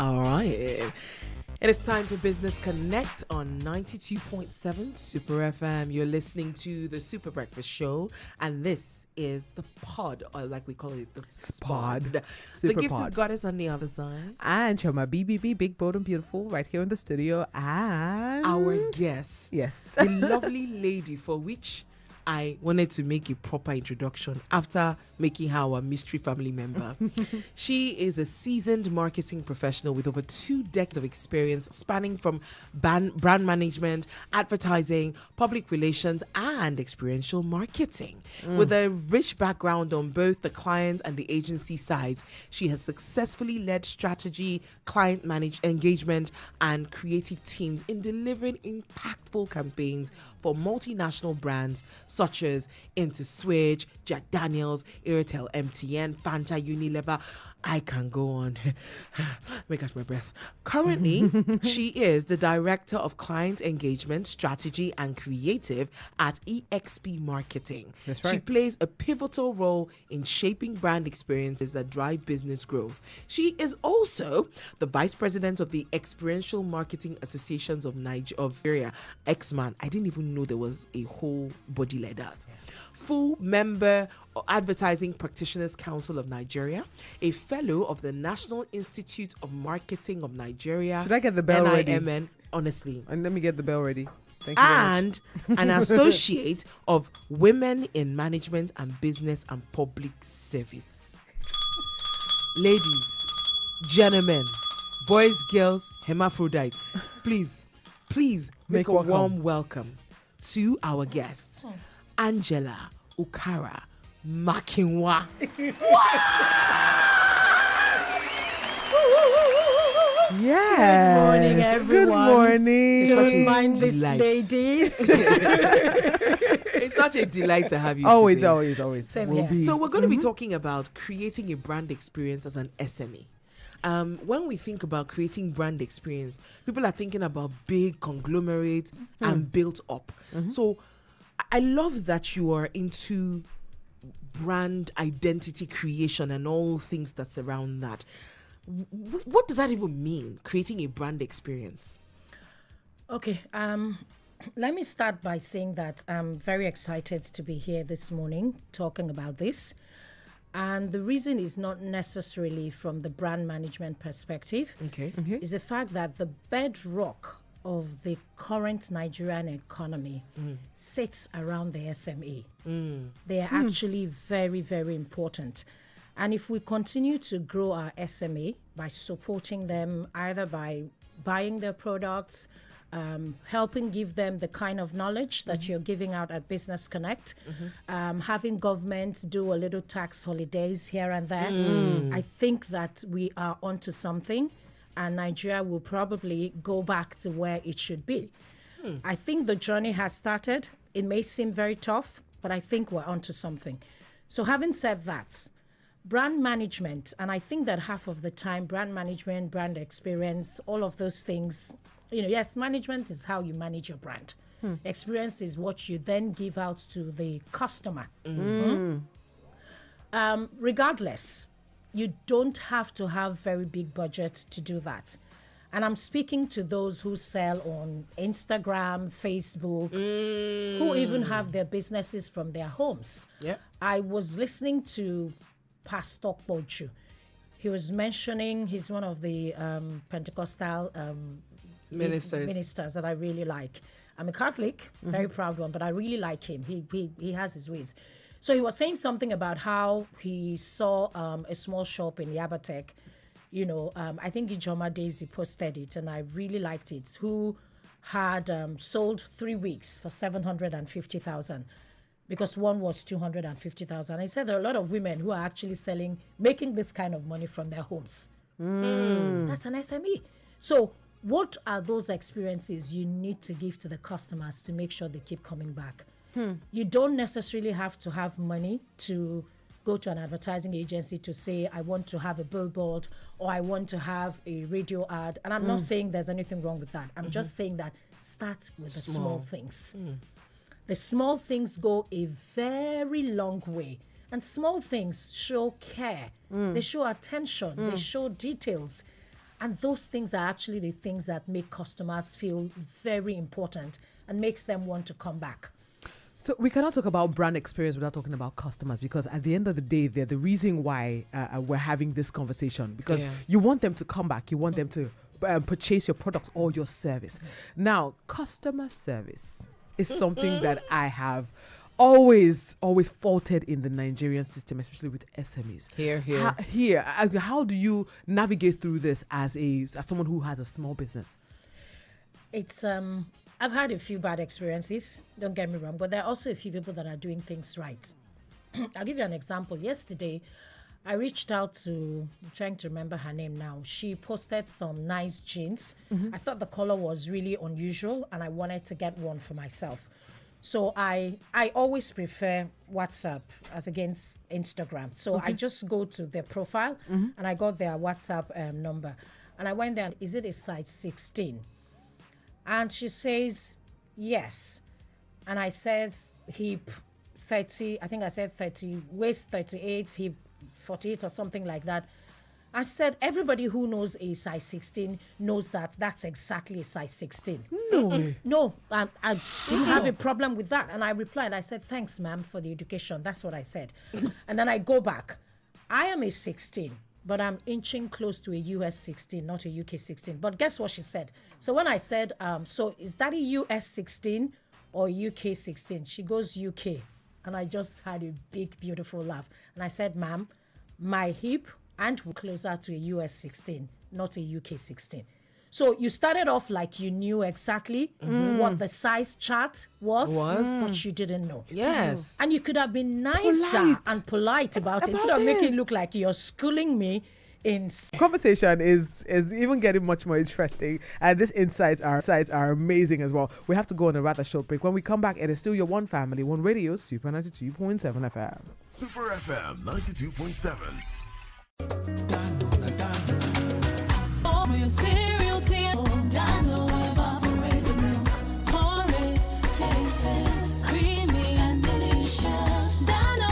All right. It is time for Business Connect on 92.7 Super FM. You're listening to the Super Breakfast Show, and this is the pod, or like we call it, the spod. The Gifted Goddess on the other side. And Chioma BBB, big, bold, and beautiful, right here in the studio. And our guest. Yes. The lovely lady for which I wanted to make a proper introduction after making her our mystery family member. She is a seasoned marketing professional with over 2 decades of experience spanning from brand management, advertising, public relations, and experiential marketing. With a rich background on both the client and the agency sides, she has successfully led strategy, client engagement, and creative teams in delivering impactful campaigns for multinational brands such as Interswitch, Jack Daniels, Airtel, MTN, Fanta, Unilever. I can go on. Let me catch my breath. Currently, she is the Director of Client Engagement, Strategy and Creative at EXP Marketing. That's right. She plays a pivotal role in shaping brand experiences that drive business growth. She is also the Vice President of the Experiential Marketing Associations of Nigeria, X-Man. I didn't even know there was a whole body like that. Full member of Advertising Practitioners Council of Nigeria, a fellow of the National Institute of Marketing of Nigeria. Should I get the bell ready? NIMN, honestly. And let me get the bell ready. Thank you very much. An associate of Women in Management and Business and Public Service. Ladies, gentlemen, boys, girls, hermaphrodites, please make a warm welcome to our guests, Angela Ukara Makinwa. Yes. Good morning, everyone. Good morning. Don't mind these ladies. It's such a delight to have you today. Always. Same here. So we're going to be talking about creating a brand experience as an SME. When we think about creating brand experience, people are thinking about big conglomerates and built up. So I love that you are into brand identity creation and all things that's around that. What does that even mean, creating a brand experience? Okay, let me start by saying that I'm very excited to be here this morning talking about this. And the reason is not necessarily from the brand management perspective. Okay. Is the fact that the bedrock of the current Nigerian economy sits around the SME. They are actually very, very important. And if we continue to grow our SME by supporting them, either by buying their products, helping give them the kind of knowledge that you're giving out at Business Connect, having government do a little tax holidays here and there, I think that we are onto something, and Nigeria will probably go back to where it should be. I think the journey has started. It may seem very tough, but I think we're onto something. So having said that, brand management, and I think that half of the time, brand management, brand experience, all of those things, yes, management is how you manage your brand. Experience is what you then give out to the customer. Regardless, you don't have to have very big budget to do that. And I'm speaking to those who sell on Instagram, Facebook, who even have their businesses from their homes. Yep. I was listening to Pastor Pochu. He was mentioning, he's one of the Pentecostal ministers that I really like. I'm a Catholic, very proud one, but I really like him. He has his ways. So he was saying something about how he saw a small shop in Yabatek. I think Ijoma Daisy posted it, and I really liked it, who had sold 3 weeks for 750,000. Because one was 250,000. I said there are a lot of women who are actually making this kind of money from their homes. That's an SME. So what are those experiences you need to give to the customers to make sure they keep coming back? You don't necessarily have to have money to go to an advertising agency to say, I want to have a billboard or I want to have a radio ad. And I'm not saying there's anything wrong with that. I'm just saying that start with the small things. The small things go a very long way. And small things show care. They show attention. They show details. And those things are actually the things that make customers feel very important and makes them want to come back. So we cannot talk about brand experience without talking about customers, because at the end of the day, they're the reason why we're having this conversation, because you want them to come back. You want them to purchase your product or your service. Now, customer service is something that I have always faulted in the Nigerian system, especially with SMEs. How do you navigate through this as someone who has a small business? It's I've had a few bad experiences, don't get me wrong, but there are also a few people that are doing things right. I'll give you an example. Yesterday, I reached out to, I'm trying to remember her name now. She posted some nice jeans. I thought the color was really unusual and I wanted to get one for myself. So I always prefer WhatsApp as against Instagram. So I just go to their profile and I got their WhatsApp number. And I went there, is it a size 16? And she says, yes. And I says, hip 30, I think I said 30, waist 38, hip 48 or something like that. And she said, everybody who knows a size 16 knows that that's exactly a size 16. No, I didn't have a problem with that. And I replied, I said, thanks, ma'am, for the education. That's what I said. And then I go back. I am a 16, but I'm inching close to a US 16, not a UK 16. But guess what she said? So when I said, so is that a US 16 or UK 16? She goes, UK. And I just had a big, beautiful laugh. And I said, ma'am, my hip and closer to a US 16, not a UK 16. So you started off like you knew exactly what the size chart was, but you didn't know. Yes. And you could have been nicer and polite about it instead of making it look like you're schooling me in. Conversation is even getting much more interesting, and these insights are amazing as well. We have to go on a rather short break. When we come back, it is still your one family, one radio, Super 92.7 FM. Super FM 92.7. Cereal tea, Dano evaporated milk, porridge, tasted, creamy and delicious. Dano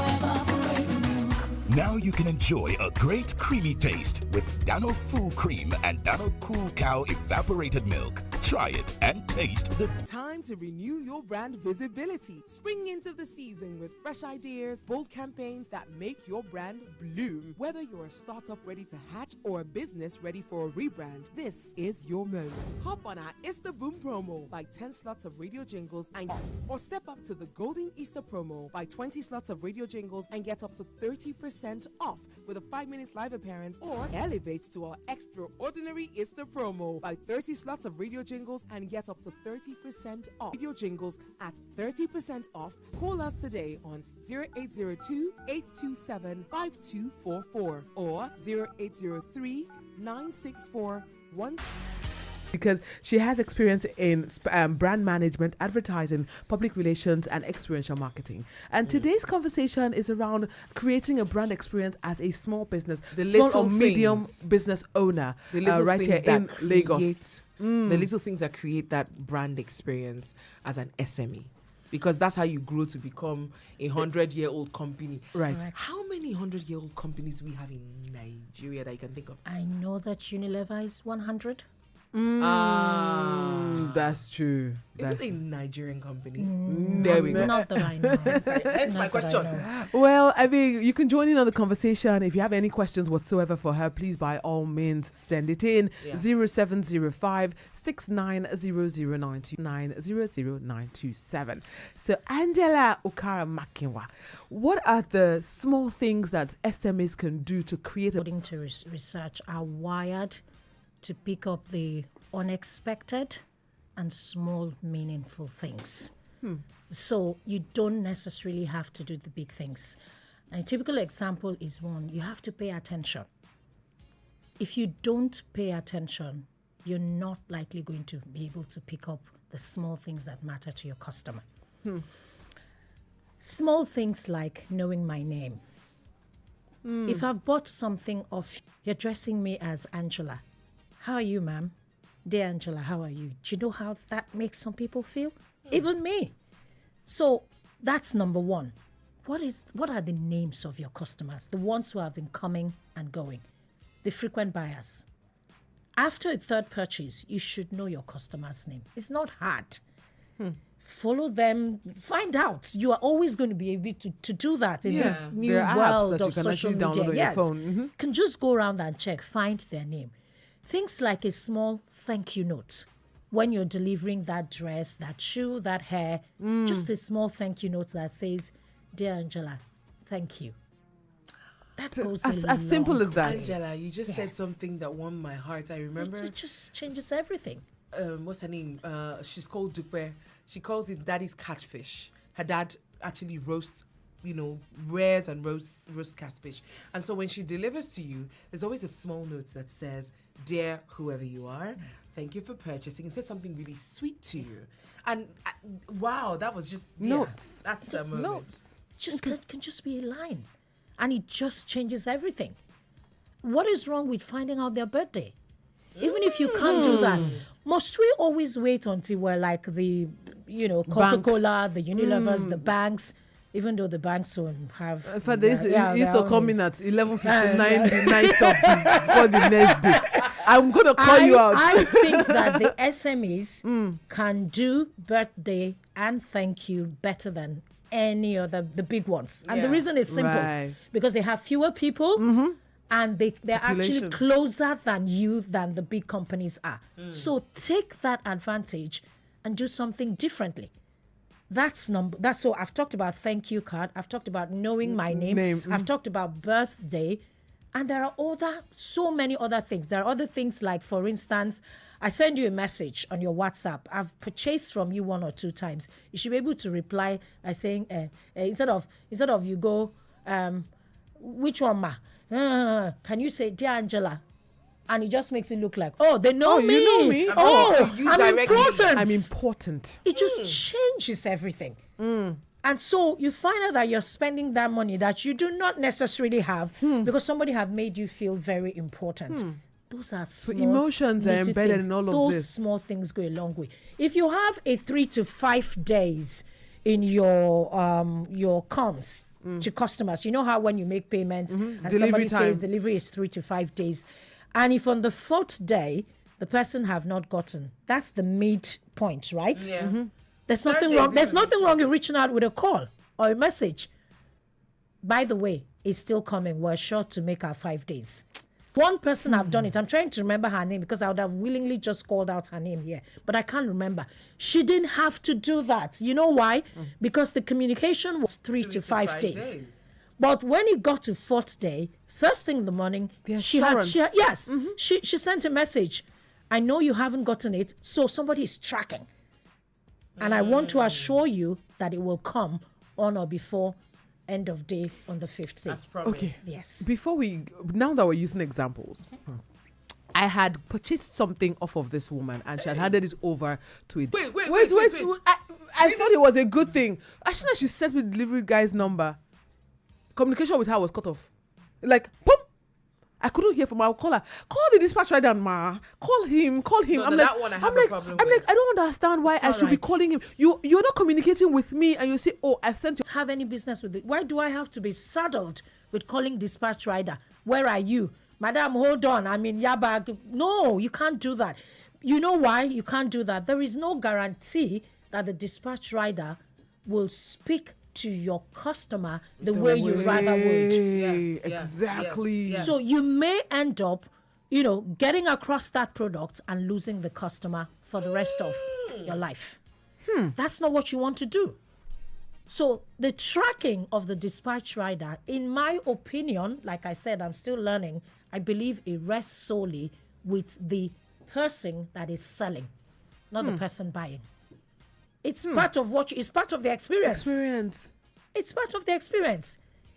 evaporated milk. Now you can enjoy a great creamy taste with Dano Full Cream and Dano Cool Cow Evaporated Milk. Try it and taste the time to renew your brand visibility. Spring into the season with fresh ideas, bold campaigns that make your brand bloom. Whether you're a startup ready to hatch or a business ready for a rebrand, this is your moment. Hop on our Easter Boom promo, buy 10 slots of radio jingles and off. Or step up to the Golden Easter promo, buy 20 slots of radio jingles and get up to 30% off with a 5 minutes live appearance, or elevate to our extraordinary Easter promo, buy 30 slots of radio jingles and get up to 30% off. Radio jingles at 30% off. Call us today on 0802-827-5244 or 0803-964-1. Because she has experience in brand management, advertising, public relations, and experiential marketing. And today's conversation is around creating a brand experience as a small business, small or medium business owner, right here in Lagos. The little things that create that brand experience as an SME. Because that's how you grow to become a 100-year-old company. Right. How many 100-year-old companies do we have in Nigeria that you can think of? I know that Unilever is 100. That's true. Is it a Nigerian company? There we go. Not that I know. That's my question. Well, I mean, you can join in on the conversation. If you have any questions whatsoever for her, please by all means send it in. 0705 690092 So Angela Ukara Makinwa, what are the small things that SMEs can do to create According to research, are wired to pick up the unexpected and small meaningful things. So you don't necessarily have to do the big things. And a typical example is one, you have to pay attention. If you don't pay attention, you're not likely going to be able to pick up the small things that matter to your customer. Small things like knowing my name. If I've bought something off, you're addressing me as Angela. How are you, ma'am? Dear Angela, how are you? Do you know how that makes some people feel? Even me. So that's number one. What are the names of your customers? The ones who have been coming and going. the frequent buyers. After a third purchase, you should know your customer's name. It's not hard. Follow them, find out. You are always going to be able to do that in this new There are apps world that you of can social actually download media. on your Yes, phone. can just go around and check, find their name. Things like a small thank you note. When you're delivering that dress, that shoe, that hair, just a small thank you note that says, "Dear Angela, thank you." That goes As simple as that. Angela, you just said Yes. something that warmed my heart. I remember. It just changes everything. What's her name? She's called Dupe. She calls it Daddy's catfish. Her dad actually roasts, rares and roast catfish. And so when she delivers to you, there's always a small note that says, "Dear whoever you are, thank you for purchasing." It says something really sweet to you. And wow, that was just Notes. That's a moment. Notes. It just can just be a line, and it just changes everything. What is wrong with finding out their birthday? Even if you can't do that, must we always wait until we're like the, Coca-Cola, the Unilevers, the banks, even though the banks don't have... In fact, they used their to own come is- in at 11:59 the night before the next day. I'm going to call you out. I think that the SMEs can do birthday and thank you better than any other, the big ones. And the Yeah. reason is simple. Right. Because they have fewer people and they're actually Population. closer than the big companies are. So take that advantage and do something differently. That's so I've talked about thank you card. I've talked about knowing my name. I've talked about birthday. And there are so many other things. There are other things like, for instance, I send you a message on your WhatsApp. I've purchased from you 1 or 2 times. You should be able to reply by saying, instead of you go, which one, ma? Can you say, "Dear Angela"? And it just makes it look like, oh, they know me. you know me? Oh, to you I'm directly. important. I'm important. It just changes everything. And so you find out that you're spending that money that you do not necessarily have because somebody have made you feel very important. Those are small emotions are little embedded things. in all of Those this. small things go a long way. If you have a 3 to 5 days in your comms to customers, you know how when you make payments and Delivery somebody time. says delivery is 3 to 5 days, and if on the 4th day the person have not gotten, that's the midpoint, right? Yeah. There's nothing days wrong. There's even nothing wrong in reaching out with a call or a message. By the way, it's still coming. We're sure to make our 5 days. One person have done it. I'm trying to remember her name because I would have willingly just called out her name here, but I can't remember. She didn't have to do that. You know why? Because the communication was 3 to 5 days. But when it got to 4th day, first thing in the morning, The she sent a message. "I know you haven't gotten it, so somebody is tracking. And I want to assure you that it will come on or before end of day on the 5th day." As promised. Okay. Yes. Now that we're using examples, I had purchased something off of this woman and she had handed it over to it. Wait. I thought it was a good thing. As soon as she sent me the delivery guy's number, communication with her was cut off. Like, boom! I couldn't hear from her. I'll call her. Call the dispatch rider, ma. Call him. No, that one I have a problem I'm with. like, I don't understand why It's I all should be right. calling him. You're not communicating with me, and you say, "Oh, I sent you." Have any business with it? Why do I have to be saddled with calling dispatch rider? Where are you? Madam, hold on. I'm in Yaba. No, you can't do that. You know why you can't do that? There is no guarantee that the dispatch rider will speak to your customer the way you rather would. Exactly. Yes. So you may end up, getting across that product and losing the customer for the rest of your life. That's not what you want to do. So the tracking of the dispatch rider, in my opinion, like I said, I'm still learning, I believe it rests solely with the person that is selling, not the person buying. It's part of it's part of the experience. It's part of the experience.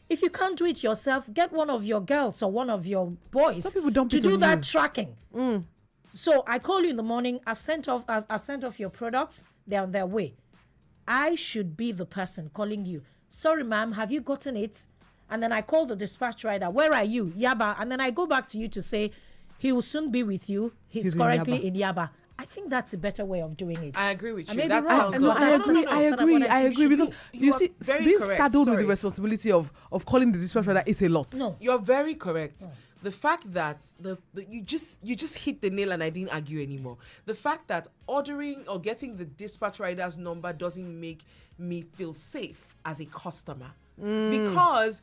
If you can't do it yourself, get one of your girls or one of your boys Some people dump to it do on that you. tracking. So I call you in the morning. I've sent off your products. They're on their way. I should be the person calling you. Sorry, ma'am, have you gotten it? And then I call the dispatch rider. Where are you? Yaba. And then I go back to you to say, he will soon be with you. He's in currently Yaba. in Yaba. I think that's a better way of doing it. I agree with I you. may be That wrong. sounds No, like- I No, no, agree. no, I no. agree. I agree because you are see, very being correct. saddled with Sorry. the responsibility of calling the dispatch rider is a lot. No. You're very correct. the fact that you just hit the nail and I didn't argue anymore. The fact that ordering or getting the dispatch rider's number doesn't make me feel safe as a customer, because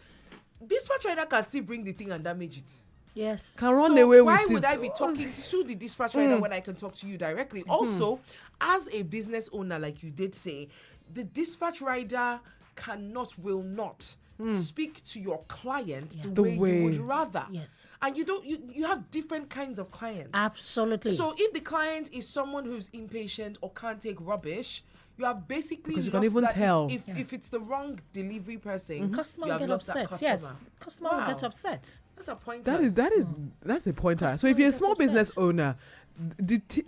dispatch rider can still bring the thing and damage it. Yes. Can run So away with why it. would I be talking to the dispatch rider when I can talk to you directly? Also, as a business owner, like you did say, the dispatch rider will not speak to your client the way you would rather. Yes. And you have different kinds of clients. Absolutely. So if the client is someone who's impatient or can't take rubbish, you have basically Because you lost can even that. tell. If it's the wrong delivery person, Customer you will have get lost that upset. Yes. customer. Customer will get upset. That's a point. That's a pointer. So Customer if you're a gets small upset. business owner,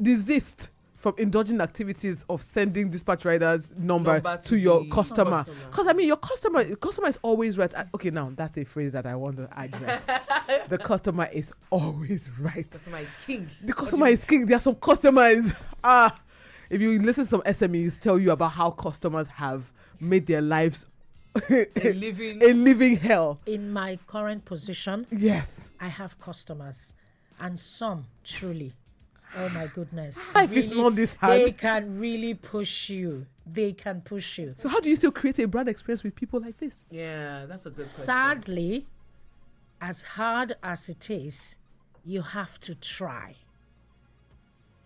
desist from indulging activities of sending dispatch rider's number to your the customer. customer. Because I mean, your customer is always right. Okay, now that's a phrase that I want to address. The customer is always right. Customer is king. The customer is king. There are some customers. If you listen to some SMEs tell you about how customers have made their lives a living a living hell. In my current position, Yes. I have customers, and some truly, oh my goodness, Life is not this hard. They can really push you. They can push you. So how do you still create a brand experience with people like this? Yeah, that's a good question. Sadly, as hard as it is, you have to try.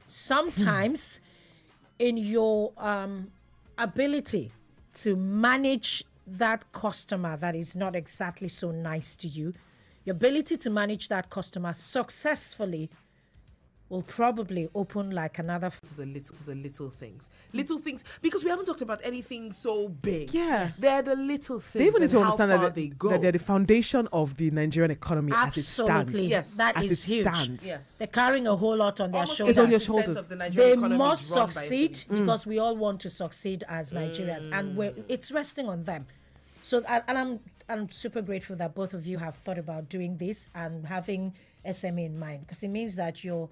Sometimes, in your ability to manage that customer that is not exactly so nice to you, your ability to manage that customer successfully will probably open like another to the little things, because we haven't talked about anything so big. Yes. They're the little things. They even need to and how understand far that, they go. that they're the foundation of the Nigerian economy as it stands. Absolutely. Yes. That As is it huge. stands. Yes. They're carrying a whole lot on their Almost shoulders. It's on your 80% shoulders. of the Nigerian They economy must is run by succeed SMEs. because we all want to succeed as Nigerians, and it's resting on them. So, and I'm super grateful that both of you have thought about doing this and having SME in mind, because it means that you're